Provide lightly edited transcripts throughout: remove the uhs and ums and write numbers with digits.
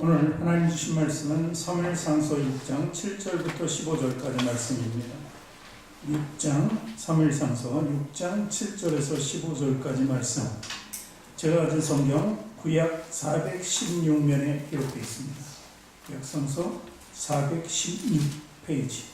오늘 하나님 주신 말씀은 사무엘상서 6장 7절부터 15절까지 말씀입니다. 사무엘상서 6장 7절에서 15절까지 말씀. 제가 가진 성경 구약 416면에 기록되어 있습니다. 구약성서 416페이지.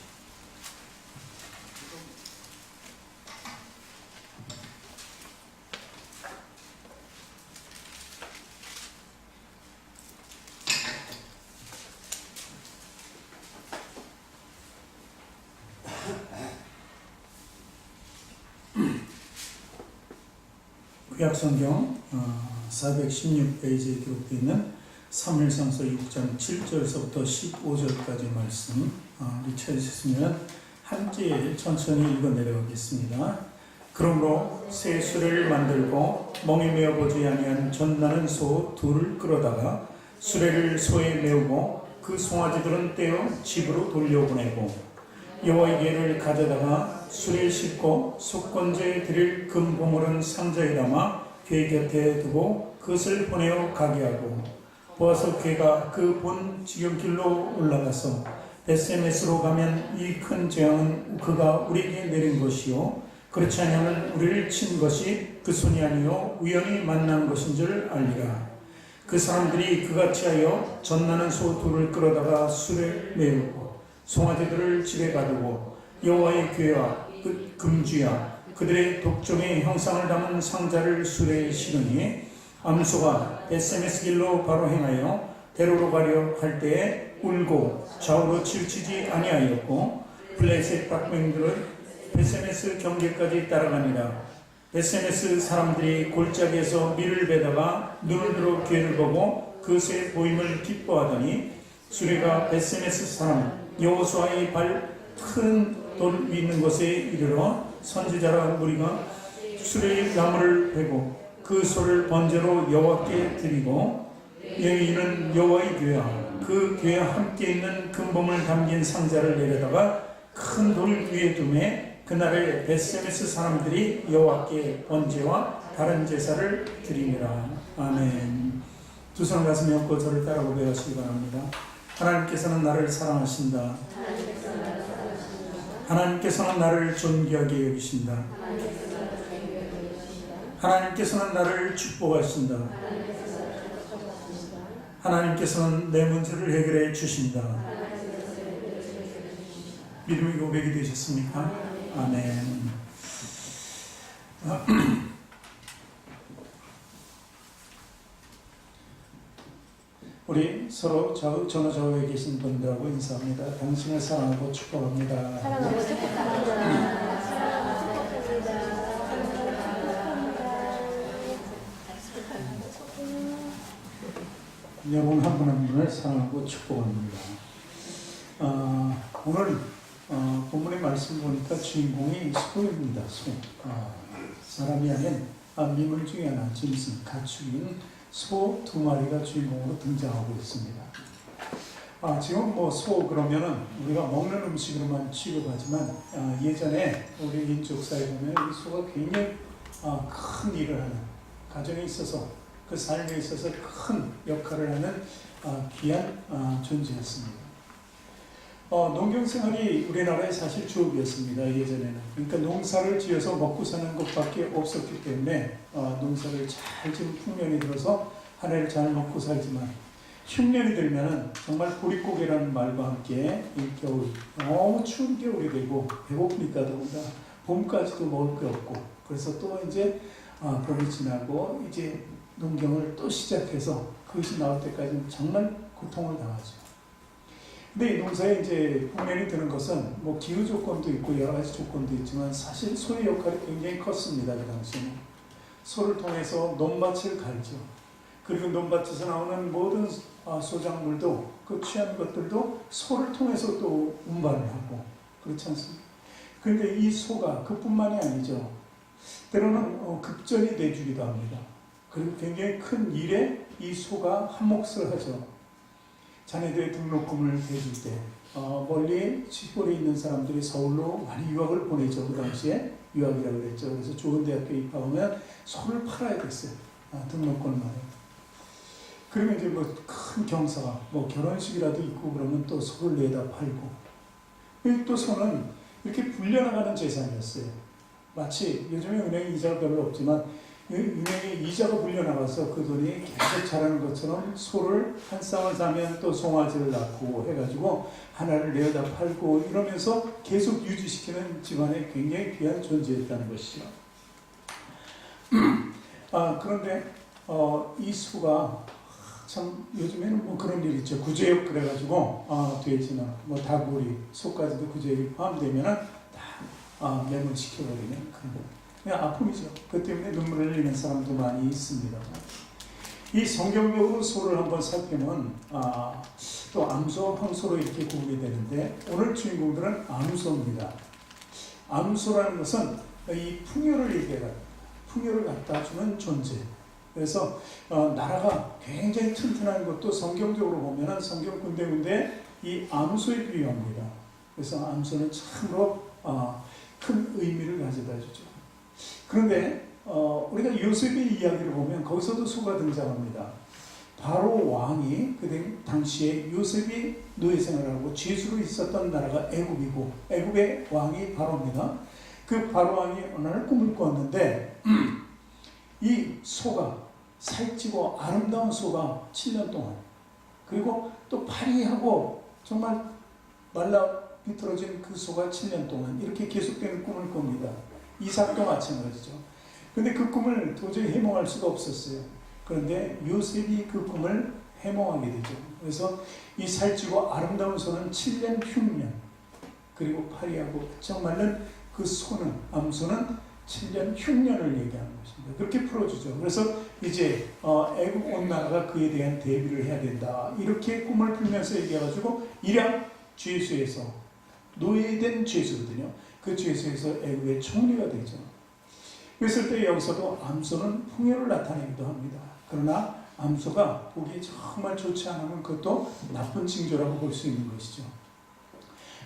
구약성경 416페이지에 기록되어 있는 사무엘상서 6장 7절에서부터 15절까지 말씀 찾으셨으면 함께 천천히 읽어 내려가겠습니다. 그러므로 새 수레를 만들고 멍에 메어 보지 아니한 젖나는 소 둘을 끌어다가 수레를 소에 메우고 그 송아지들은 떼어 집으로 돌려보내고 여호와의 궤를 가져다가 수레에 싣고 속건제에 드릴 금보물은 상자에 담아 궤 곁에 두고 그것을 보내어 가게 하고 보아서 궤가 그 본 지경길로 올라가서 벳세메스로 가면 이 큰 재앙은 그가 우리에게 내린 것이요 그렇지 아니하면 우리를 친 것이 그 손이 아니요 우연히 만난 것인 줄 알리라. 그 사람들이 그같이 하여 젖나는 소 둘을 끌어다가 수레에 메우고 송아지들을 집에 가두고 여호와의 궤와 그 금주야 그들의 독종의 형상을 담은 상자를 수레에 실으니 암소가 벳세메스 길로 바로 행하여 대로로 가려 할 때에 울고 좌우로 치우치지 아니하였고 블레셋 박맹들은 벳세메스 경계까지 따라가니라. 벳세메스 사람들이 골짜기에서 밀을 베다가 눈을 들어 궤를 보고 그것의 보임을 기뻐하더니 수레가 벳세메스 사람 여호수아의 발 큰 돌 있는 곳에 이르러 선지자라 무리가 수레의 나무를 베고 그 소를 번제로 여호와께 드리고 여인은 여호와의 궤와 그 궤와 함께 있는 금봉을 담긴 상자를 내려다가 큰 돌 위에 두매 그날에 벳세메스 사람들이 여호와께 번제와 다른 제사를 드리니라. 아멘. 두 손 가슴에 얹고 저를 따라 고백하시기 바랍니다. 하나님께서는 나를 사랑하신다. 하나님께서는 나를 존귀하게 여기신다. 하나님께서는 나를 축복하신다. 하나님께서는 내 문제를 해결해 주신다. 믿음의 고백이 되셨습니까? 아멘. 우리 서로 전화좌우에 계신 분들하고 인사합니다. 당신을 사랑하고 축복합니다. 사랑하고 축복합니다. 여러분 한 분 한 분을 사랑하고 축복합니다. 오늘 본문의 말씀 보니까 주인공이 소입니다. 소. 사람이 아닌 미물 중에 하나, 짐승, 가축인 소 두 마리가 주인공으로 등장하고 있습니다. 지금 소 그러면은 우리가 먹는 음식으로만 취급하지만 예전에 우리 민족 사회에 보면 이 소가 굉장히 큰 일을 하는 가정에 있어서 그 삶에 있어서 큰 역할을 하는 귀한 존재였습니다. 농경생활이 우리나라의 사실 주업이었습니다. 예전에는. 그러니까 농사를 지어서 먹고 사는 것밖에 없었기 때문에 농사를 잘 지은 풍년이 들어서 한 해를 잘 먹고 살지만 흉년이 들면은 정말 보릿고개라는 말과 함께 이 겨울 너무 추운 겨울이 되고 배고프니까 더군다나 봄까지도 먹을 게 없고 그래서 또 이제 봄이 지나고 이제 농경을 또 시작해서 그것이 나올 때까지는 정말 고통을 당하죠. 근데 이 농사에 이제 풍년이 드는 것은 기후 조건도 있고 여러 가지 조건도 있지만 사실 소의 역할이 굉장히 컸습니다. 그 당시에는. 소를 통해서 논밭을 갈죠. 그리고 논밭에서 나오는 모든 소작물도 그 취한 것들도 소를 통해서 또 운반을 하고 그렇지 않습니까? 그런데 이 소가 그뿐만이 아니죠. 때로는 급전이 돼주기도 합니다. 그리고 굉장히 큰 일에 이 소가 한 몫을 하죠. 자녀들의 등록금을 대줄 때 멀리 시골에 있는 사람들이 서울로 많이 유학을 보내죠. 그 당시에 유학이라고 그랬죠. 그래서 좋은 대학교에 입학하면 소를 팔아야 됐어요. 등록금을 말해요. 그러면 이제 뭐 큰 경사가 뭐 결혼식이라도 있고 그러면 또 소를 내다 팔고, 또 소는 이렇게 불려나가는 재산이었어요. 마치 요즘에 은행에 이자가 별로 없지만 은행에 이자가 불려나가서 그 돈이 계속 자라는 것처럼 소를 한 쌍을 사면 또 송아지를 낳고 해가지고 하나를 내어다 팔고 이러면서 계속 유지시키는 집안에 굉장히 귀한 존재였다는 것이죠. 그런데 이 소가 참 요즘에는 뭐 그런 일 있죠. 구제역 그래가지고 돼지나 뭐 닭오리, 소까지도 구제역이 포함되면은 다 매몰시켜버리는 그냥 아픔이죠. 그 때문에 눈물을 흘리는 사람도 많이 있습니다. 이 성경적으로 소를 한번 살피면 또 암소, 황소로 이렇게 구분이 되는데 오늘 주인공들은 암소입니다. 암소라는 것은 이 풍요를 얘기해요. 풍요를 갖다 주는 존재. 그래서 나라가 굉장히 튼튼한 것도 성경적으로 보면은 성경 군데군데 이 암소에 비유합니다. 그래서 암소는 참으로 큰 의미를 가져다 주죠. 그런데 우리가 요셉의 이야기를 보면 거기서도 소가 등장합니다. 바로 왕이 그 당시에 요셉이 노예 생활하고 죄수로 있었던 나라가 애굽이고 애굽의 왕이 바로입니다. 그 바로 왕이 어느 날 꿈을 꾸었는데 이 소가 살찌고 아름다운 소가 7년 동안, 그리고 또 파리하고 정말 말라 비틀어진 그 소가 7년 동안 이렇게 계속되는 꿈을 꿉니다. 이삭도 마찬가지죠. 근데 그 꿈을 도저히 해몽할 수가 없었어요. 그런데 요셉이 그 꿈을 해몽하게 되죠. 그래서 이 살찌고 아름다운 소는 7년 흉년, 그리고 파리하고 바짝 마른 그 소는, 암소는 7년 흉년을 얘기하는 것입니다. 그렇게 풀어주죠. 그래서 이제 애국 온 나라가 그에 대한 대비를 해야 된다. 이렇게 꿈을 풀면서 얘기해가지고 일약 죄수에서 노예된 죄수거든요. 그 죄수에서 애국의 총리가 되죠. 그랬을 때 여기서도 암소는 풍요를 나타내기도 합니다. 그러나 암소가 보기에 정말 좋지 않으면 그것도 나쁜 징조라고 볼 수 있는 것이죠.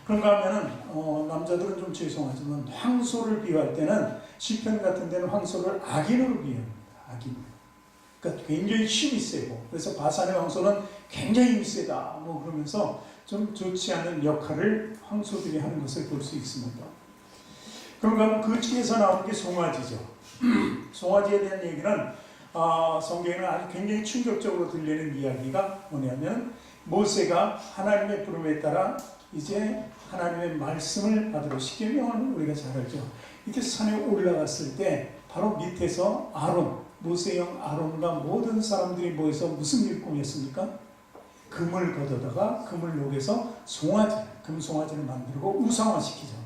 그런가 하면은 남자들은 좀 죄송하지만 황소를 비유할 때는 시편 같은 데는 황소를 악인으로 비유합니다. 악인. 그러니까 굉장히 힘이 세고, 그래서 바산의 황소는 굉장히 힘이 세다 뭐 그러면서 좀 좋지 않은 역할을 황소들이 하는 것을 볼 수 있습니다. 그런가 하면 그 중에서 나오는 게 송아지죠. 송아지에 대한 얘기는 성경에는 아주 굉장히 충격적으로 들리는 이야기가 뭐냐면 모세가 하나님의 부름에 따라 이제 하나님의 말씀을 받으러, 십계명은 우리가 잘 알죠. 이렇게 산에 올라갔을 때 바로 밑에서 모세형 아론과 모든 사람들이 모여서 무슨 일 꾸몄습니까? 금을 걷어다가 금을 녹여서 금송아지를 만들고 우상화시키죠.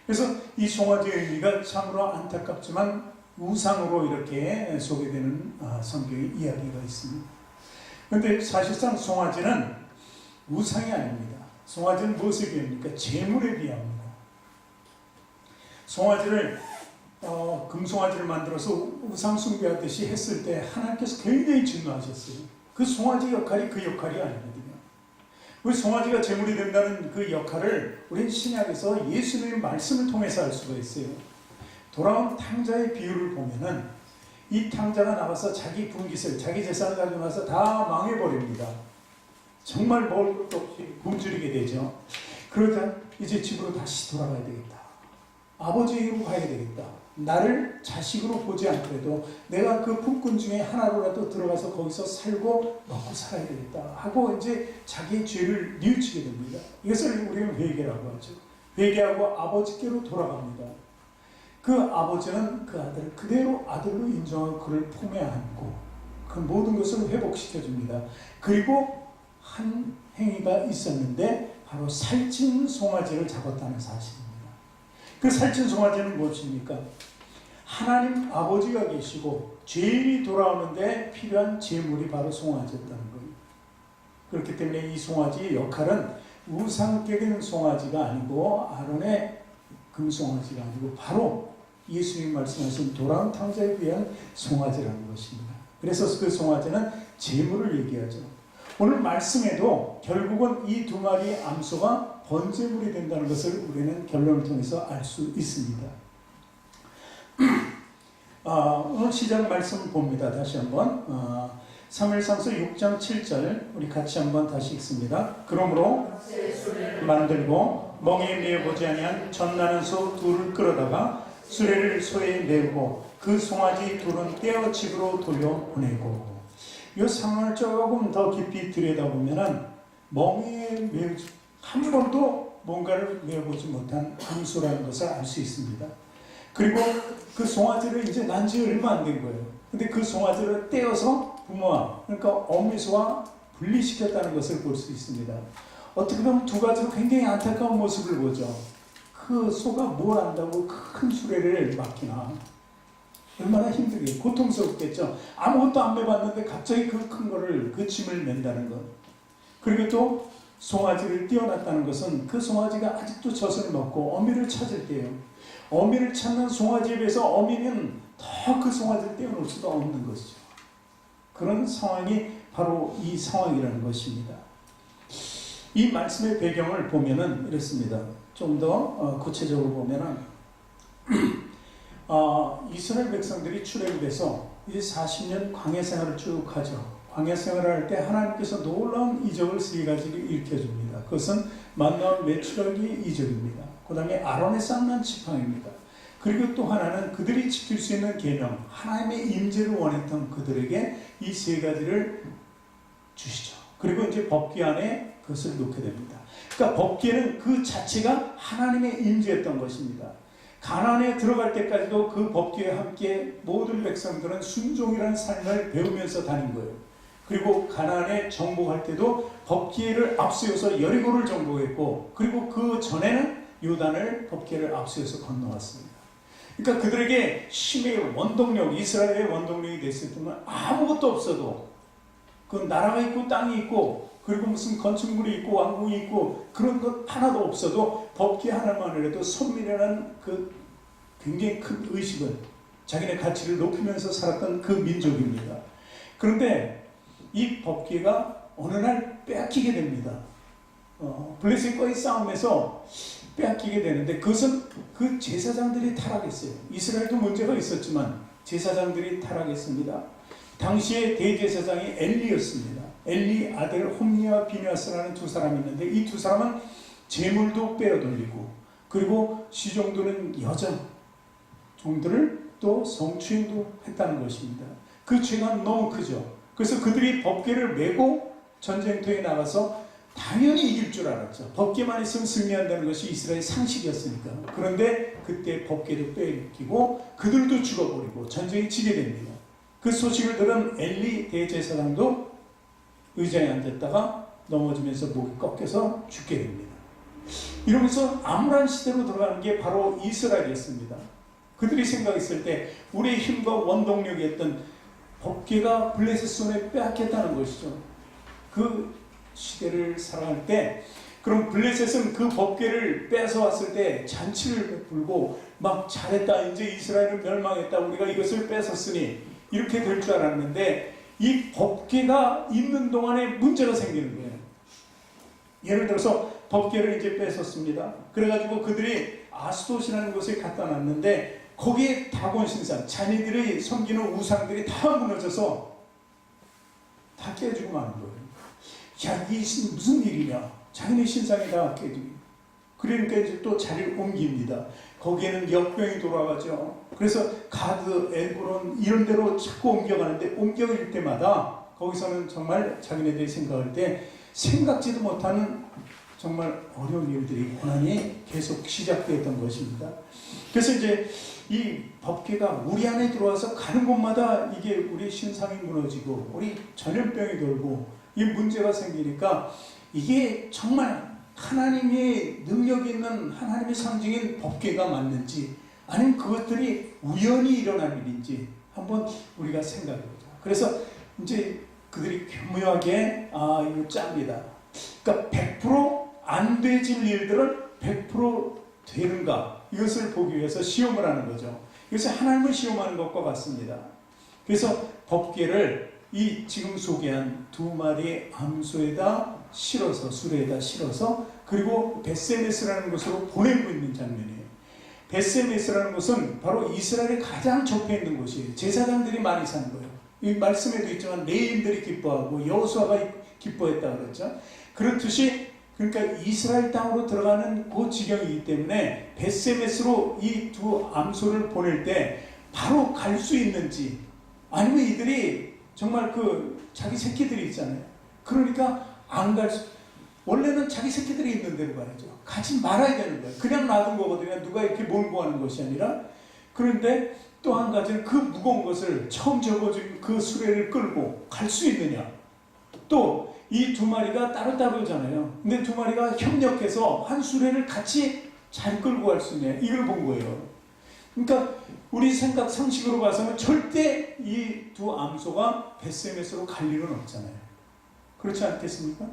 그래서 이 송아지의 의미가 참으로 안타깝지만 우상으로 이렇게 소개되는 성경의 이야기가 있습니다. 그런데 사실상 송아지는 우상이 아닙니다. 송아지는 무엇에 비합니까? 재물에 비합니다. 송아지를 금송아지를 만들어서 우상 숭배하듯이 했을 때 하나님께서 굉장히 진노하셨어요. 그 송아지 역할이 그 역할이 아니거든요. 우리 송아지가 재물이 된다는 그 역할을 우리는 신약에서 예수님의 말씀을 통해서 알 수가 있어요. 돌아온 탕자의 비유를 보면은 이 탕자가 나와서 자기 분깃을, 자기 재산을 가지고 나서 다 망해버립니다. 정말 먹을 것도 없이 굶주리게 되죠. 그러자 이제 집으로 다시 돌아가야 되겠다. 아버지로 가야 되겠다. 나를 자식으로 보지 않더라도 내가 그 품꾼 중에 하나로라도 들어가서 거기서 살고 먹고 살아야 되겠다 하고 이제 자기의 죄를 뉘우치게 됩니다. 이것을 우리는 회개라고 하죠. 회개하고 아버지께로 돌아갑니다. 그 아버지는 그 아들을 그대로 아들로 인정하고 그를 품에 안고 그 모든 것을 회복시켜줍니다. 그리고 한 행위가 있었는데 바로 살찐 송아지를 잡았다는 사실입니다. 그 살찐 송아지는 무엇입니까? 하나님 아버지가 계시고 죄인이 돌아오는데 필요한 제물이 바로 송아지였다는 거예요. 그렇기 때문에 이 송아지의 역할은 우상격인 송아지가 아니고 아론의 금송아지가 아니고 바로 예수님 말씀하신 돌아온 탕자에 비한 송아지라는 것입니다. 그래서 그 송아지는 제물을 얘기하죠. 오늘 말씀에도 결국은 이 두 마리의 암소가 번제물이 된다는 것을 우리는 결론을 통해서 알 수 있습니다. 오늘 시작 말씀 봅니다. 다시 한번 사무엘상서 6장 7절 우리 같이 한번 다시 읽습니다. 그러므로 만들고 멍에 메어보지 아니한 젖나는 소 둘을 끌어다가 수레를 소에 메우고 그 송아지 둘은 떼어 집으로 돌려보내고. 이 상황을 조금 더 깊이 들여다보면은 멍에 메우지 한 번도 뭔가를 메어보지 못한 암소라는 것을 알 수 있습니다. 그리고 그 송아지를 이제 난 지 얼마 안 된 거예요. 근데 그 송아지를 떼어서 부모와, 그러니까 어미소와 분리시켰다는 것을 볼 수 있습니다. 어떻게 보면 두 가지로 굉장히 안타까운 모습을 보죠. 그 소가 뭘 안다고 큰 수레를 맡기나. 얼마나 힘들게, 고통스럽겠죠. 아무것도 안 매봤는데 갑자기 그 큰 거를, 그 짐을 맨다는 것. 그리고 또 송아지를 띄워놨다는 것은 그 송아지가 아직도 젖을 먹고 어미를 찾을 때요. 어미를 찾는 송아지에 비해서 어미는 더 그 송아지를 떼어놓을 수가 없는 것이죠. 그런 상황이 바로 이 상황이라는 것입니다. 이 말씀의 배경을 보면은 이렇습니다. 좀 더 구체적으로 보면은 이스라엘 백성들이 출애굽이 돼서 이제 40년 광야 생활을 쭉 하죠. 광야 생활을 할 때 하나님께서 놀라운 이적을 세 가지를 일으켜줍니다. 그것은 만나온 메추라기 이적입니다. 그 다음에 아론의 쌍난 지팡이입니다. 그리고 또 하나는 그들이 지킬 수 있는 계명, 하나님의 임재를 원했던 그들에게 이 세 가지를 주시죠. 그리고 이제 법궤 안에 그것을 놓게 됩니다. 그러니까 법궤는 그 자체가 하나님의 임재였던 것입니다. 가나안에 들어갈 때까지도 그 법궤와 함께 모든 백성들은 순종이라는 삶을 배우면서 다닌 거예요. 그리고 가나안에 정복할 때도 법궤를 앞세워서 여리고를 정복했고, 그리고 그 전에는 요단을 법궤를 앞세워서 건너왔습니다. 그러니까 그들에게 힘의 원동력, 이스라엘의 원동력이 됐을 때는 아무것도 없어도 그 나라가 있고 땅이 있고 그리고 무슨 건축물이 있고 왕궁이 있고 그런 것 하나도 없어도 법궤 하나만이라도 선민이라는 그 굉장히 큰 의식을, 자기네 가치를 높이면서 살았던 그 민족입니다. 그런데 이 법궤가 어느 날 빼앗기게 됩니다. 블레셋과의 싸움에서 빼앗기게 되는데, 그것은 그 제사장들이 타락했어요. 이스라엘도 문제가 있었지만 제사장들이 타락했습니다. 당시에 대제사장이 엘리였습니다. 엘리 아들 홈리와 비냐스라는 두 사람이 있는데, 이 두 사람은 재물도 빼어돌리고 그리고 시종들은 여자 종들을 또 성추행도 했다는 것입니다. 그 죄가 너무 크죠. 그래서 그들이 법궤를 메고 전쟁터에 나가서 당연히 이길 줄 알았죠. 법궤만 있으면 승리한다는 것이 이스라엘 상식이었으니까. 그런데 그때 법궤도 빼앗기고 그들도 죽어버리고 전쟁이 지게 됩니다. 그 소식을 들은 엘리 대제사장도 의자에 앉았다가 넘어지면서 목이 꺾여서 죽게 됩니다. 이러면서 암울한 시대로 들어가는 게 바로 이스라엘이었습니다. 그들이 생각했을 때 우리의 힘과 원동력이었던 법궤가 블레셋 손에 빼앗겼다는 것이죠. 그 시대를 살아갈 때, 그럼 블레셋은 그 법궤를 뺏어왔을 때 잔치를 베풀고 막 잘했다, 이제 이스라엘은 멸망했다, 우리가 이것을 뺏었으니 이렇게 될 줄 알았는데, 이 법궤가 있는 동안에 문제가 생기는 거예요. 예를 들어서 법궤를 이제 뺏었습니다. 그래가지고 그들이 아스돗이라는 곳에 갖다 놨는데, 거기에 다곤 신상, 자기들이 섬기는 우상들이 다 무너져서 다 깨지고 마는 거예요. 야, 이 무슨 일이냐? 자기네 신상이 다 깨지고. 그러니까 이제 또 자리를 옮깁니다. 거기에는 역병이 돌아가죠. 그래서 가드, 에브론 이런 데로 자꾸 옮겨가는데, 옮겨갈 때마다 거기서는 정말 자기네들이 생각할 때 생각지도 못하는 정말 어려운 일들이, 고난이 계속 시작되었던 것입니다. 그래서 이제 이 법궤가 우리 안에 들어와서 가는 곳마다 이게 우리 신상이 무너지고 우리 전염병이 돌고 이 문제가 생기니까, 이게 정말 하나님의 능력이 있는 하나님의 상징인 법궤가 맞는지, 아니면 그것들이 우연히 일어난 일인지 한번 우리가 생각해보자. 그래서 이제 그들이 교묘하게 이거 짭니다. 그러니까 100% 안 되질 일들을 100% 되는가, 이것을 보기 위해서 시험을 하는 거죠. 그래서 하나님을 시험하는 것과 같습니다. 그래서 법궤를 이 지금 소개한 두 마리의 암소에다 실어서, 수레에다 실어서, 그리고 베세메스라는 곳으로 보내고 있는 장면이에요. 베세메스라는 곳은 바로 이스라엘의 가장 접해 있는 곳이에요. 제사장들이 많이 사는 거예요. 이 말씀에도 있지만 레인들이 기뻐하고 여호수아가 기뻐했다 그랬죠. 그렇듯이 그러니까 이스라엘 땅으로 들어가는 그 지경이기 때문에 벳세메스로 이 두 암소를 보낼 때 바로 갈 수 있는지, 아니면 이들이 정말 자기 새끼들이 있잖아요. 그러니까 안 갈 수, 원래는 자기 새끼들이 있는 데로 가야죠. 가지 말아야 되는 거예요. 그냥 놔둔 거거든요. 누가 이렇게 몰고 가는 것이 아니라. 그런데 또 한 가지는 그 무거운 것을 처음 접어진 그 수레를 끌고 갈 수 있느냐. 또 이 두 마리가 따로따로잖아요. 근데 두 마리가 협력해서 한 수레를 같이 잘 끌고 갈 수 있느냐. 이걸 본 거예요. 그러니까 우리 생각 상식으로 봐서는 절대 이 두 암소가 벳세메스로 갈 일은 없잖아요. 그렇지 않겠습니까?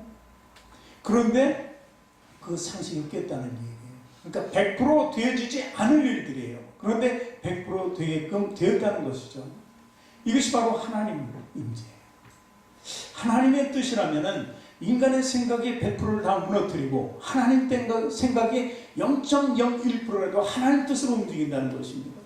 그런데 그 상식을 깼다는 얘기예요. 그러니까 100% 되어지지 않을 일들이에요. 그런데 100% 되게끔 되었다는 것이죠. 이것이 바로 하나님의 임재예요. 하나님의 뜻이라면은 인간의 생각이 100%를 다 무너뜨리고 하나님 생각이 0.01%라도 하나님 뜻으로 움직인다는 것입니다.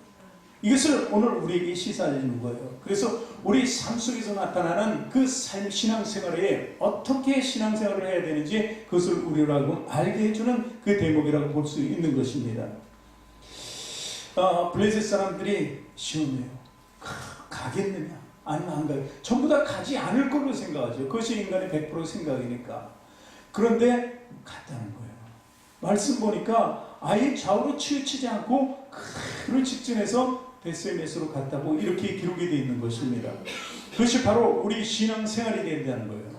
이것을 오늘 우리에게 시사해 주는 거예요. 그래서 우리 삶 속에서 나타나는 그 신앙생활에 어떻게 신앙생활을 해야 되는지 그것을 우리라고 알게 해주는 그 대목이라고 볼 수 있는 것입니다. 블레셋 사람들이 시험해요. 가겠느냐? 아니면 안 가요? 전부 다 가지 않을 걸로 생각하죠. 그것이 인간의 100% 생각이니까. 그런데 갔다는 거예요. 말씀 보니까 아예 좌우로 치우치지 않고 그를 직진해서 벳세메스로 갔다고 이렇게 기록이 되어 있는 것입니다. 그것이 바로 우리 신앙생활이 된다는 거예요.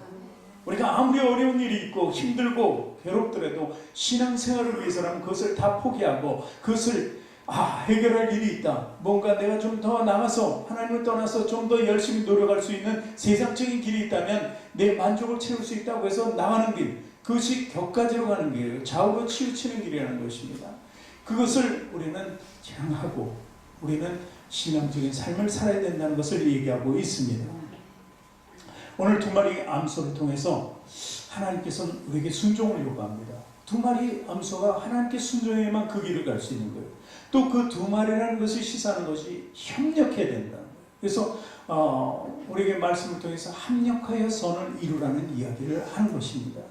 우리가 아무리 어려운 일이 있고 힘들고 괴롭더라도 신앙생활을 위해서라면 그것을 다 포기하고 그것을 해결할 일이 있다. 뭔가 내가 좀 더 나가서 하나님을 떠나서 좀 더 열심히 노력할 수 있는 세상적인 길이 있다면 내 만족을 채울 수 있다고 해서 나가는 길, 그것이 격가지로 가는 길이에요. 좌우로 치우치는 길이라는 것입니다. 그것을 우리는 향하고 우리는 신앙적인 삶을 살아야 된다는 것을 얘기하고 있습니다. 오늘 두 마리 암소를 통해서 하나님께서는 우리에게 순종을 요구합니다. 두 마리 암소가 하나님께 순종해야만 그 길을 갈 수 있는 거예요. 또 그 두 마리라는 것을 시사하는 것이 협력해야 된다는 거예요. 그래서 우리에게 말씀을 통해서 합력하여 선을 이루라는 이야기를 하는 것입니다.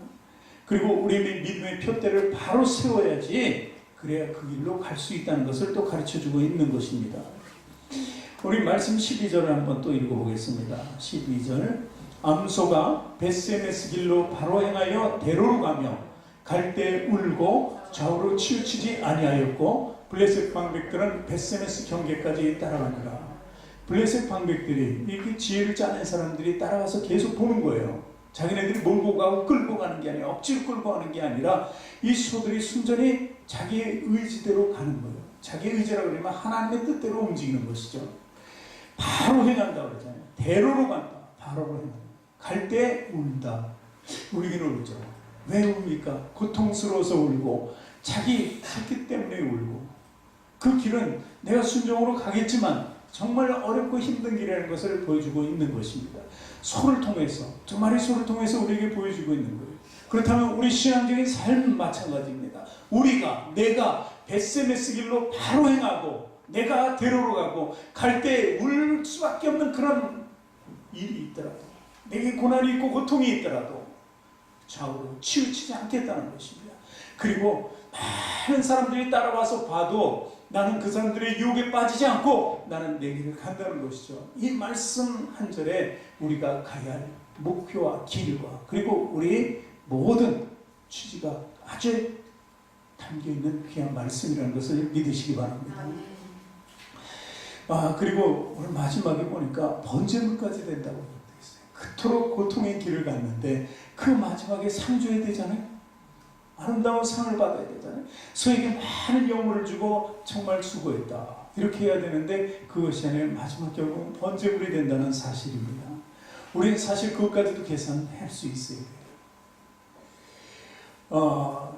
그리고 우리의 믿음의 표대를 바로 세워야지 그래야 그 길로 갈 수 있다는 것을 또 가르쳐주고 있는 것입니다. 우리 말씀 12절을 한번 또 읽어보겠습니다. 12절 암소가 벳세메스 길로 바로 행하여 대로로 가며 갈 때 울고 좌우로 치우치지 아니하였고 블레셋 방백들은 벳세메스 경계까지 따라가니라. 블레셋 방백들이 이렇게 지혜를 짜낸 사람들이 따라가서 계속 보는 거예요. 자기네들이 몰고 가고 끌고 가는 게 아니라 억지로 끌고 가는 게 아니라 이 소들이 순전히 자기의 의지대로 가는 거예요. 자기의 의지라고 그러면 하나님의 뜻대로 움직이는 것이죠. 바로 행한다 그러잖아요. 대로로 간다. 바로 행한다. 갈 때 울다. 울긴 울죠. 왜 웁니까? 고통스러워서 울고 자기 새끼 때문에 울고 그 길은 내가 순종으로 가겠지만 정말 어렵고 힘든 길이라는 것을 보여주고 있는 것입니다. 소를 통해서, 두 마리 소를 통해서 우리에게 보여주고 있는 거예요. 그렇다면 우리 신앙적인 삶은 마찬가지입니다. 내가 벳세메스 길로 바로 행하고 내가 대로로 가고 갈 때 울 수밖에 없는 그런 일이 있더라도 내게 고난이 있고 고통이 있더라도 좌우로 치우치지 않겠다는 것입니다. 그리고 많은 사람들이 따라와서 봐도 나는 그 사람들의 유혹에 빠지지 않고 나는 내 길을 간다는 것이죠. 이 말씀 한 절에 우리가 가야 할 목표와 길과 그리고 우리의 모든 취지가 아주 담겨있는 귀한 말씀이라는 것을 믿으시기 바랍니다. 그리고 오늘 마지막에 보니까 번제물까지 된다고 되어 있어요. 그토록 고통의 길을 갔는데 그 마지막에 상 줘야 되잖아요. 아름다운 상을 받아야 되잖아요. 소에게 많은 영혼을 주고 정말 수고했다. 이렇게 해야 되는데 그것이 아니라 마지막 결국은 번제물이 된다는 사실입니다. 우리는 사실 그것까지도 계산할 수 있어야 돼요.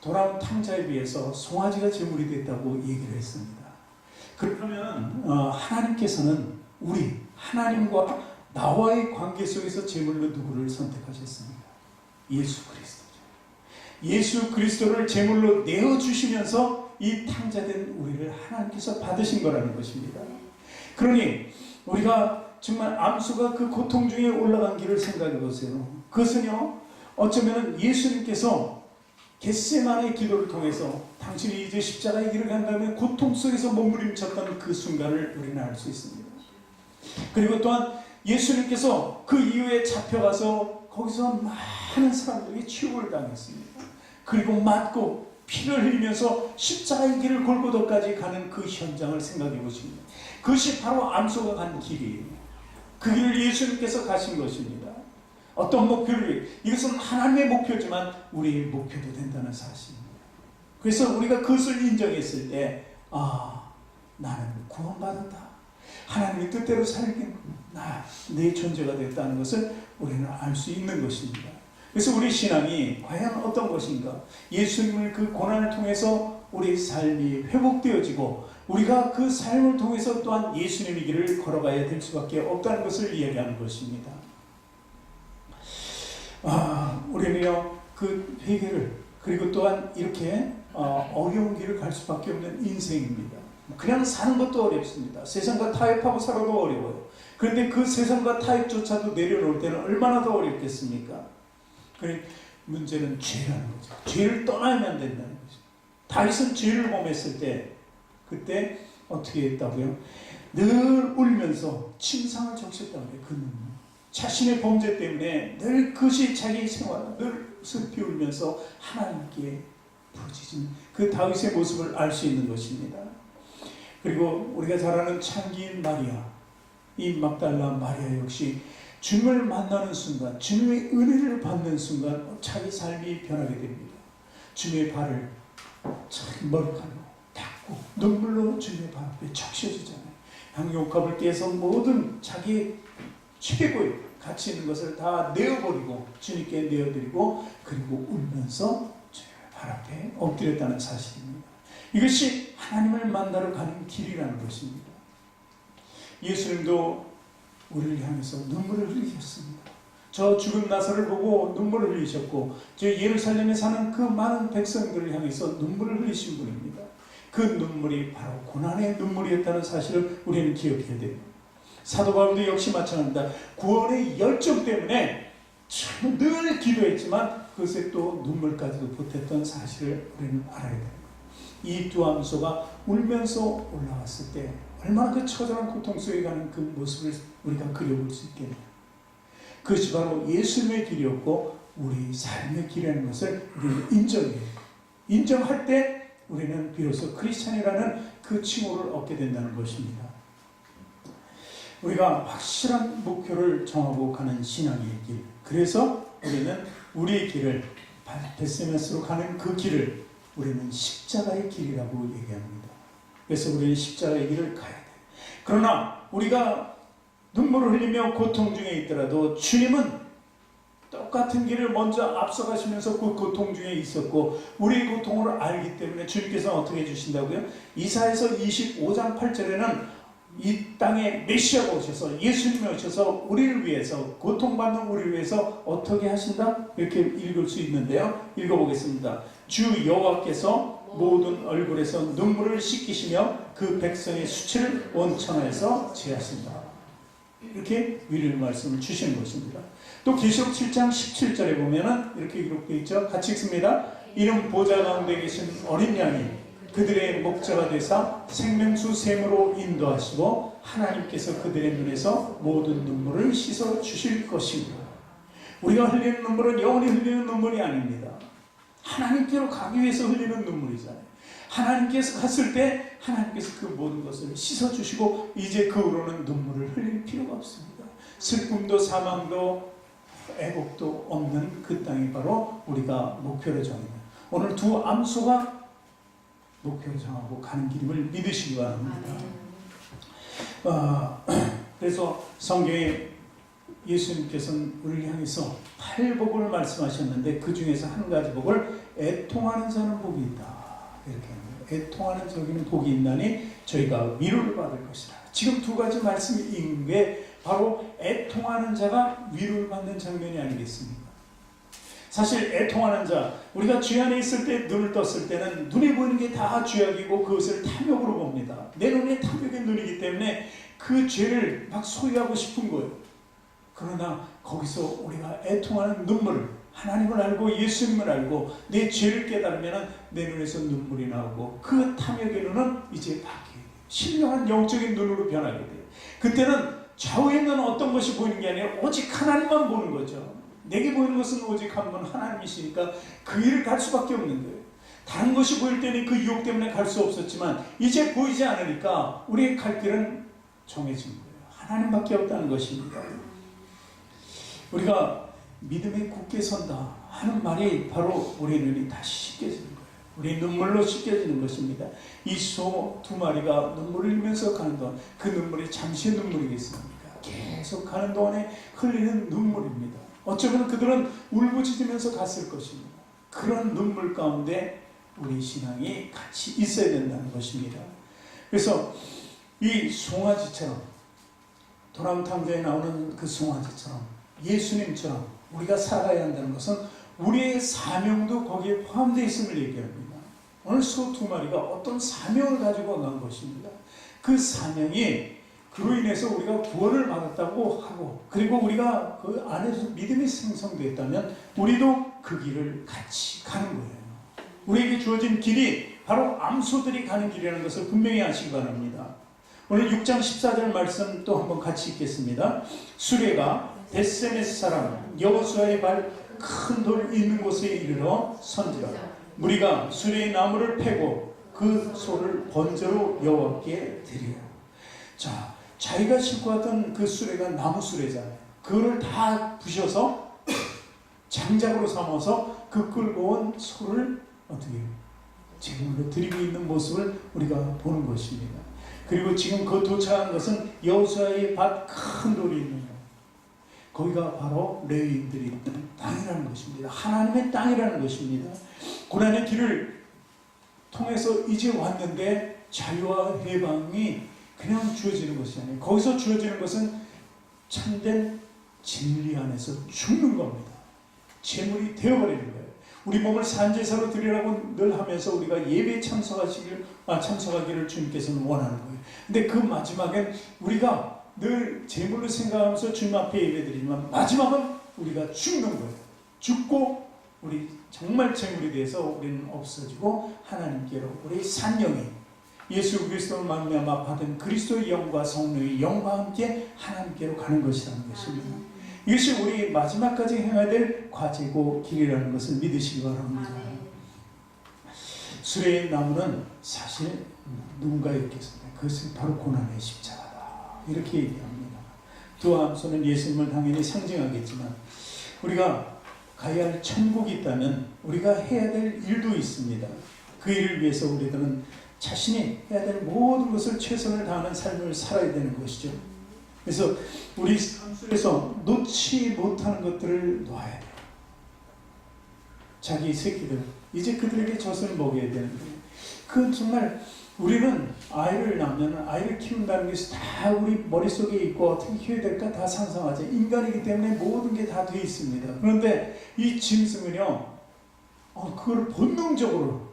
돌아온 탕자에 비해서 송아지가 제물이 됐다고 얘기를 했습니다. 그러면 하나님께서는 우리 하나님과 나와의 관계 속에서 제물로 누구를 선택하셨습니까? 예수 그리스도죠. 예수 그리스도를 제물로 내어주시면서 이 탕자된 우리를 하나님께서 받으신 거라는 것입니다. 그러니 우리가 정말 암소가 그 고통 중에 올라간 길을 생각해 보세요. 그것은요, 어쩌면 예수님께서 겟세마네 기도를 통해서 당신이 이제 십자가의 길을 간다면 고통 속에서 몸부림쳤던 그 순간을 우리는 알 수 있습니다. 그리고 또한 예수님께서 그 이후에 잡혀가서 거기서 많은 사람들에게 치욕을 당했습니다. 그리고 맞고 피를 흘리면서 십자가의 길을 골고다까지 가는 그 현장을 생각해 보십니다. 그것이 바로 암소가 간 길이에요. 그 길을 예수님께서 가신 것입니다. 어떤 목표를 위해, 이것은 하나님의 목표지만 우리의 목표도 된다는 사실입니다. 그래서 우리가 그것을 인정했을 때, 나는 구원받았다. 하나님의 뜻대로 살긴 내 존재가 됐다는 것을 우리는 알 수 있는 것입니다. 그래서 우리 신앙이 과연 어떤 것인가? 예수님을 그 고난을 통해서 우리 삶이 회복되어지고 우리가 그 삶을 통해서 또한 예수님의 길을 걸어가야 될 수밖에 없다는 것을 이야기하는 것입니다. 우리는요, 그 회개를, 그리고 또한 이렇게 어려운 길을 갈 수밖에 없는 인생입니다. 그냥 사는 것도 어렵습니다. 세상과 타협하고 살아도 어려워요. 그런데 그 세상과 타협조차도 내려놓을 때는 얼마나 더 어렵겠습니까? 문제는 죄라는 거죠. 죄를 떠나야만 된다는 거죠. 다윗은 죄를 범했을 때 그때 어떻게 했다고요? 늘 울면서 침상을 적셨다고 해요. 그 눈물. 자신의 범죄 때문에 늘 그것이 자기 생활, 늘 슬피 울면서 하나님께 부르짖은 그 다윗의 모습을 알 수 있는 것입니다. 그리고 우리가 잘 아는 창기인 마리아, 이 막달라 마리아 역시 주님을 만나는 순간, 주님의 은혜를 받는 순간 자기 삶이 변하게 됩니다. 주님의 발을 자기 머리칼로 닦고 눈물로 주님의 발 앞에 적셔지잖아요. 양용갑을 떼서 모든 자기 최고의 가치 있는 것을 다 내어버리고 주님께 내어드리고 그리고 울면서 주님의 발 앞에 엎드렸다는 사실입니다. 이것이 하나님을 만나러 가는 길이라는 것입니다. 예수님도 우리를 향해서 눈물을 흘리셨습니다. 저 죽은 나사를 보고 눈물을 흘리셨고 저 예루살렘에 사는 그 많은 백성들을 향해서 눈물을 흘리신 분입니다. 그 눈물이 바로 고난의 눈물이었다는 사실을 우리는 기억해야 돼요. 사도 바울도 역시 마찬가지입니다. 구원의 열정 때문에 참 늘 기도했지만 그것에 또 눈물까지도 보탰던 사실을 우리는 알아야 됩니다. 이 두 암소가 울면서 올라왔을 때 얼마나 그 처절한 고통 속에 가는 그 모습을 우리가 그려볼 수 있겠느냐. 그것이 바로 예수님의 길이었고 우리 삶의 길이라는 것을 우리는 인정해요. 인정할 때 우리는 비로소 크리스찬이라는 그 칭호를 얻게 된다는 것입니다. 우리가 확실한 목표를 정하고 가는 신앙의 길, 그래서 우리는 우리의 길을 벳세메스로 가는 그 길을 우리는 십자가의 길이라고 얘기합니다. 그래서 우리는 십자가의 길을 가야 돼. 그러나 우리가 눈물을 흘리며 고통 중에 있더라도 주님은 똑같은 길을 먼저 앞서가시면서 그 고통 중에 있었고 우리의 고통을 알기 때문에 주님께서는 어떻게 해주신다고요? 이사야서 25장 8절에는 이 땅에 메시아가 오셔서 예수님이 오셔서 우리를 위해서 고통받는 우리를 위해서 어떻게 하신다? 이렇게 읽을 수 있는데요. 읽어보겠습니다. 주 여호와께서 모든 얼굴에서 눈물을 씻기시며 그 백성의 수치를 원천에서 제하신다. 이렇게 위로의 말씀을 주시는 것입니다. 또 계시록 7장 17절에 보면은 이렇게 기록되어 있죠. 같이 읽습니다. 이는 보좌 가운데 계신 어린 양이 그들의 목자가 되사 생명수 샘으로 인도하시고 하나님께서 그들의 눈에서 모든 눈물을 씻어 주실 것입니다. 우리가 흘리는 눈물은 영원히 흘리는 눈물이 아닙니다. 하나님께로 가기 위해서 흘리는 눈물이잖아요. 하나님께서 갔을 때 하나님께서 그 모든 것을 씻어주시고 이제 그 후로는 눈물을 흘릴 필요가 없습니다. 슬픔도 사망도 애곡도 없는 그 땅이 바로 우리가 목표를 정하는 오늘 두 암소가 목표를 정하고 가는 길임을 믿으시기 바랍니다. 그래서 성경에 예수님께서는 우리를 향해서 8복을 말씀하셨는데 그 중에서 한 가지 복을 애통하는 자는 복이 있다. 이렇게 합니다. 애통하는 저기는 복이 있나니 저희가 위로를 받을 것이다. 지금 두 가지 말씀이 있는 게 바로 애통하는 자가 위로를 받는 장면이 아니겠습니까? 사실 애통하는 자, 우리가 죄 안에 있을 때 눈을 떴을 때는 눈에 보이는 게 다 죄악이고 그것을 탐욕으로 봅니다. 내 눈이 탐욕의 눈이기 때문에 그 죄를 막 소유하고 싶은 거예요. 그러나 거기서 우리가 애통하는 눈물, 하나님을 알고 예수님을 알고 내 죄를 깨달으면 내 눈에서 눈물이 나오고 그 탐욕의 눈은 이제 바뀌어요. 신령한 영적인 눈으로 변하게 돼요. 그때는 좌우에 있는 어떤 것이 보이는 게 아니라 오직 하나님만 보는 거죠. 내게 보이는 것은 오직 한 분 하나님이시니까 그 길을 갈 수밖에 없는 거예요. 다른 것이 보일 때는 그 유혹 때문에 갈 수 없었지만 이제 보이지 않으니까 우리의 갈 길은 정해진 거예요. 하나님밖에 없다는 것입니다. 우리가 믿음에 굳게 선다 하는 말이 바로 우리 눈이 다시 씻겨지는 거예요. 우리 눈물로 씻겨지는 것입니다. 이 소 두 마리가 눈물을 흘리면서 가는 동안 그 눈물이 잠시의 눈물이겠습니까? 계속 가는 동안에 흘리는 눈물입니다. 어쩌면 그들은 울부짖으면서 갔을 것입니다. 그런 눈물 가운데 우리 신앙이 같이 있어야 된다는 것입니다. 그래서 이 송아지처럼 도람 탕자에 나오는 그 송아지처럼 예수님처럼 우리가 살아야 한다는 것은 우리의 사명도 거기에 포함되어 있음을 얘기합니다. 오늘 소 두 마리가 어떤 사명을 가지고 간 것입니다. 그 사명이 그로 인해서 우리가 구원을 받았다고 하고 그리고 우리가 그 안에서 믿음이 생성되었다면 우리도 그 길을 같이 가는 거예요. 우리에게 주어진 길이 바로 암소들이 가는 길이라는 것을 분명히 아시기 바랍니다. 오늘 6장 14절 말씀 또 한번 같이 읽겠습니다. 수레가 벳세메스 사람 여호수아의 발 큰 돌 있는 곳에 이르러 선지라 무리가 수레의 나무를 패고 그 소를 번제로 여호와께 드리라. 자, 자기가 싣고 왔던 그 수레가 나무 수레잖아요. 그거를 다 부셔서 장작으로 삼아서 그 끌고 온 소를 어떻게 제물로 드리고 있는 모습을 우리가 보는 것입니다. 그리고 지금 그 도착한 것은 여호수아의 밭 큰 돌이 있는 것. 거기가 바로 레위인들이 있는 땅이라는 것입니다. 하나님의 땅이라는 것입니다. 고난의 길을 통해서 이제 왔는데 자유와 해방이 그냥 주어지는 것이 아니에요. 거기서 주어지는 것은 참된 진리 안에서 죽는 겁니다. 제물이 되어버리는 거예요. 우리 몸을 산제사로 드리라고 늘 하면서 우리가 예배에 참석하기를 주님께서는 원하는 거예요. 근데 그 마지막엔 우리가 늘 제물로 생각하면서 주님 앞에 예배드리지만 마지막은 우리가 죽는 거예요. 죽고 우리 정말 제물이 돼서 우리는 없어지고 하나님께로 우리 산영이 예수 그리스도를 말미암아 받은 그리스도의 영과 성령의 영과 함께 하나님께로 가는 것이라는 것입니다. 이것이 우리 마지막까지 행해야 될 과제고 길이라는 것을 믿으시기 바랍니다. 수레의 나무는 사실 누군가 얘기했습니다. 그것은 바로 고난의 십자가다. 이렇게 얘기합니다. 두 암소는 예수님을 당연히 상징하겠지만 우리가 가야 할 천국이 있다면 우리가 해야 될 일도 있습니다. 그 일을 위해서 우리들은 자신이 해야 될 모든 것을 최선을 다하는 삶을 살아야 되는 것이죠. 그래서 우리 삶 속에서 놓지 못하는 것들을 놓아야 돼요. 자기 새끼들, 이제 그들에게 젖을 먹여야 되는데 그 정말 우리는 아이를 낳으면 아이를 키운다는 것이 다 우리 머릿속에 있고 어떻게 키워야 될까 다 상상하죠. 인간이기 때문에 모든 게 다 돼 있습니다. 그런데 이 짐승은요, 그걸 본능적으로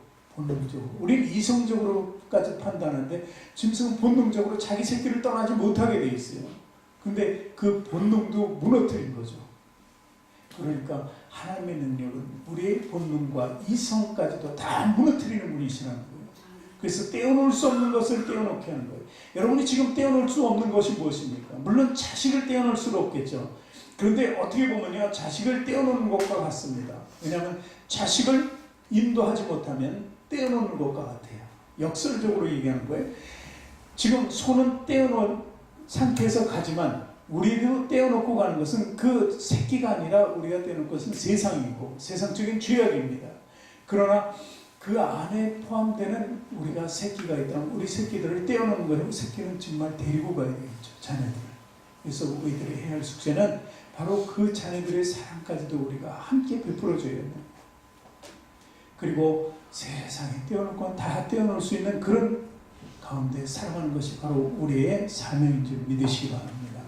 우리는 이성적으로까지 판단하는데 짐승은 본능적으로 자기 새끼를 떠나지 못하게 돼 있어요. 근데 그 본능도 무너뜨린 거죠. 그러니까 하나님의 능력은 우리의 본능과 이성까지도 다 무너뜨리는 분이시라는 거예요. 그래서 떼어놓을 수 없는 것을 떼어놓게 하는 거예요. 여러분이 지금 떼어놓을 수 없는 것이 무엇입니까? 물론 자식을 떼어놓을 수는 없겠죠. 그런데 어떻게 보면요, 자식을 떼어놓는 것과 같습니다. 왜냐하면 자식을 인도하지 못하면 떼어놓는 것과 같아요. 역설적으로 얘기하는 거예요. 지금 손은 떼어놓은 상태에서 가지만 우리도 떼어놓고 가는 것은 그 새끼가 아니라 우리가 떼어놓은 것은 세상이고 세상적인 죄악입니다. 그러나 그 안에 포함되는 우리가 새끼가 있다면 우리 새끼들을 떼어놓는 거예요. 새끼는 정말 데리고 가야 되겠죠. 자녀들을. 그래서 우리들이 해야 할 숙제는 바로 그 자녀들의 사랑까지도 우리가 함께 베풀어줘야 됩니다. 그리고 세상에 떼어놓을 건 다 떼어놓을 수 있는 그런 가운데 살아가는 것이 바로 우리의 사명인 줄 믿으시기 바랍니다.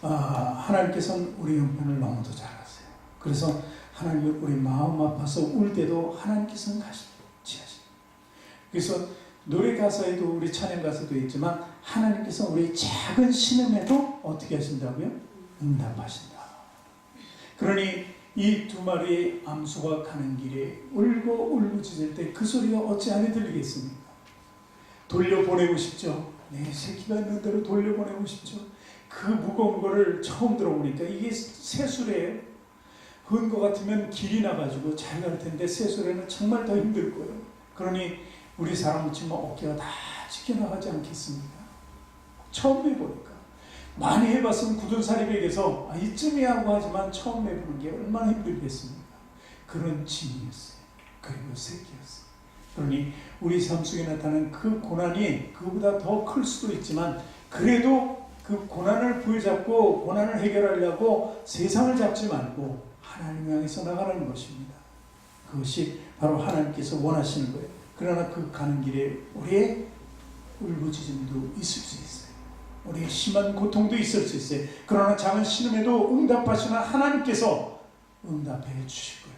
하나님께서는 우리 형편을 너무도 잘 아세요. 그래서 하나님 우리 마음 아파서 울 때도 하나님께서는 같이 하십니다. 그래서 노래 가사에도 우리 찬양 가사도 있지만 하나님께서 우리 작은 신음에도 어떻게 하신다고요? 응답하신다. 그러니 이 두 마리의 암소가 가는 길에 울고 울부짖을 때 그 소리가 어찌 안 들리겠습니까? 돌려보내고 싶죠. 내 새끼가 있는 대로 돌려보내고 싶죠. 그 무거운 거를 처음 들어보니까 이게 새수레예요. 그런 거 같으면 길이 나가지고 잘 갈 텐데 새수레는 정말 더 힘들 거예요. 그러니 우리 사람은 치면 어깨가 다 찢겨나가지 않겠습니까? 처음 해보니까. 많이 해봤으면 굳은 사리백에서 이쯤이야 하고 하지만 처음 해보는 게 얼마나 힘들겠습니까? 그런 짐이었어요. 그리고 새끼였어요. 그러니 우리 삶 속에 나타나는 그 고난이 그보다 더 클 수도 있지만 그래도 그 고난을 부여잡고 고난을 해결하려고 세상을 잡지 말고 하나님을 향해서 나가라는 것입니다. 그것이 바로 하나님께서 원하시는 거예요. 그러나 그 가는 길에 우리의 울부짖음도 있을 수 있어요. 우리의 심한 고통도 있을 수 있어요. 그러나 작은 신음에도 응답하시는 하나님께서 응답해 주실 거예요.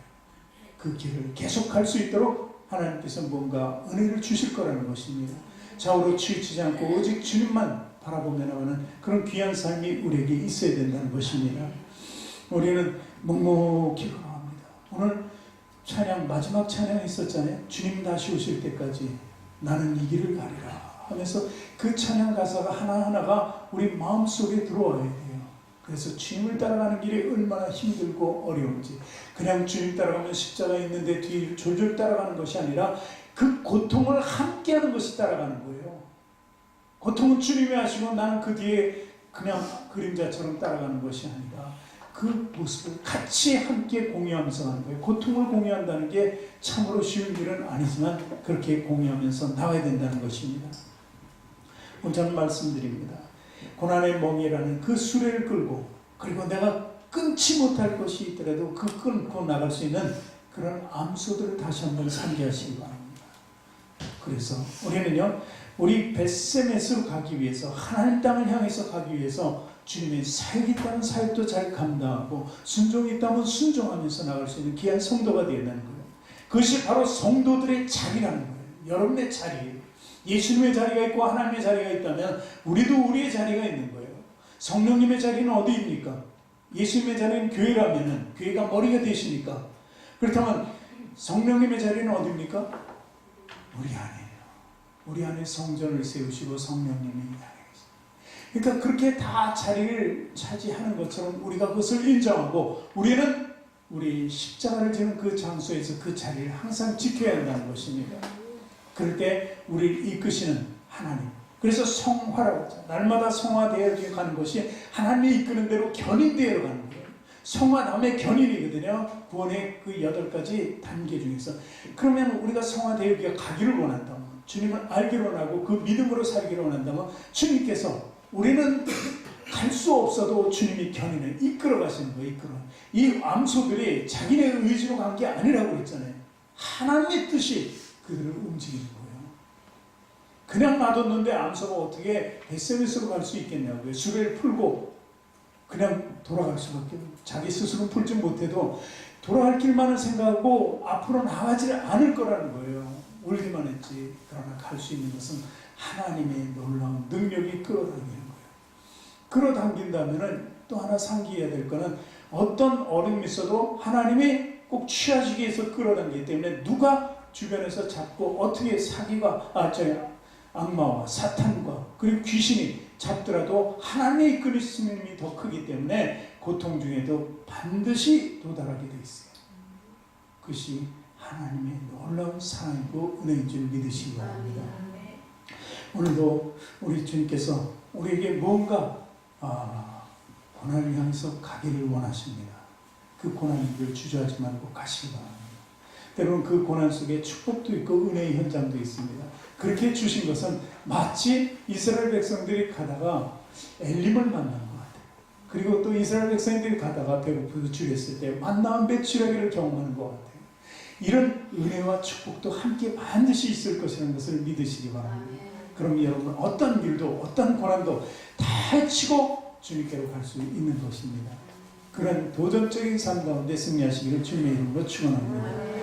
그 길을 계속 갈 수 있도록 하나님께서 뭔가 은혜를 주실 거라는 것입니다. 좌우로 치우치지 않고 오직 주님만 바라보며 나가는 그런 귀한 삶이 우리에게 있어야 된다는 것입니다. 우리는 묵묵히 걸어갑니다. 오늘 찬양, 마지막 찬양이 있었잖아요. 주님 다시 오실 때까지 나는 이 길을 가리라 하면서 그 찬양 가사가 하나하나가 우리 마음속에 들어와야 돼요. 그래서 주님을 따라가는 길이 얼마나 힘들고 어려운지, 그냥 주님 따라가면 십자가 있는데 뒤를 졸졸 따라가는 것이 아니라 그 고통을 함께하는 것이 따라가는 거예요. 고통은 주님이 하시고 나는 그 뒤에 그냥 그림자처럼 따라가는 것이 아니라 그 모습을 같이 함께 공유하면서 가는 거예요. 고통을 공유한다는 게 참으로 쉬운 일은 아니지만 그렇게 공유하면서 나가야 된다는 것입니다. 오늘 저는 말씀드립니다. 고난의 멍이라는 그 수레를 끌고, 그리고 내가 끊지 못할 것이 있더라도 그 끊고 나갈 수 있는 그런 암소들을 다시 한번 상기하시기 바랍니다. 그래서 우리는요, 우리 벳세메스로 가기 위해서, 하나님 땅을 향해서 가기 위해서 주님의 사역이 있다면 사역도 잘 감당하고 순종이 있다면 순종하면서 나갈 수 있는 귀한 성도가 되어야 하는 거예요. 그것이 바로 성도들의 자리라는 거예요. 여러분의 자리예요. 예수님의 자리가 있고 하나님의 자리가 있다면 우리도 우리의 자리가 있는 거예요. 성령님의 자리는 어디입니까? 예수님의 자리는 교회라면 교회가 머리가 되시니까. 그렇다면 성령님의 자리는 어디입니까? 우리 안에요. 우리 안에 성전을 세우시고 성령님이 안에 계십니다. 그러니까 그렇게 다 자리를 차지하는 것처럼 우리가 그것을 인정하고 우리는 우리 십자가를 지는 그 장소에서 그 자리를 항상 지켜야 한다는 것입니다. 그럴 때 우리를 이끄시는 하나님. 그래서 성화라고 하죠. 날마다 성화되어 가는 것이 하나님이 이끄는 대로 견인되어 가는 거예요. 성화 다음에 견인이거든요. 구원의 그 8가지 단계 중에서. 그러면 우리가 성화되어 가기를 원한다면, 주님을 알기를 원하고 그 믿음으로 살기를 원한다면 주님께서, 우리는 갈 수 없어도 주님이 견인을 이끌어 가시는 거예요. 이 암소들이 자기네 의지로 간 게 아니라고 그랬잖아요. 하나님의 뜻이 그들을 움직이는 거예요. 그냥 놔뒀는데 암소가 어떻게 벳세메스로 갈 수 있겠냐고요. 수레를 풀고 그냥 돌아갈 수밖에 없어요. 자기 스스로 풀지 못해도 돌아갈 길만을 생각하고 앞으로 나가지 않을 거라는 거예요. 울기만 했지. 그러나 갈 수 있는 것은 하나님의 놀라운 능력이 끌어당기는 거예요. 끌어당긴다면 또 하나 상기해야 될 거는 어떤 어려움이 있어도 하나님이 꼭 취하시기 위해서 끌어당기기 때문에 누가 주변에서 잡고 어떻게 사기가 악마와 사탄과 그리고 귀신이 잡더라도 하나님의 이끄심이 더 크기 때문에 고통 중에도 반드시 도달하게 되어 있어요. 그것이 하나님의 놀라운 사랑이고 은혜인 줄 믿으시기 바랍니다. 오늘도 우리 주님께서 우리에게 뭔가 고난을 향해서 가기를 원하십니다. 그 고난의 길을 주저하지 말고 가시기 바랍니다. 때로는 그 고난 속에 축복도 있고 은혜의 현장도 있습니다. 그렇게 주신 것은 마치 이스라엘 백성들이 가다가 엘림을 만난 것 같아요. 그리고 또 이스라엘 백성들이 가다가 배고프서 줄였을 때 만나온 배추라기를 경험하는 것 같아요. 이런 은혜와 축복도 함께 반드시 있을 것이라는 것을 믿으시기 바랍니다. 그럼 여러분 어떤 일도 어떤 고난도 다 헤치고 주님께로 갈 수 있는 것입니다. 그런 도전적인 삶 가운데 승리하시기를 주님의 이름으로 축원합니다.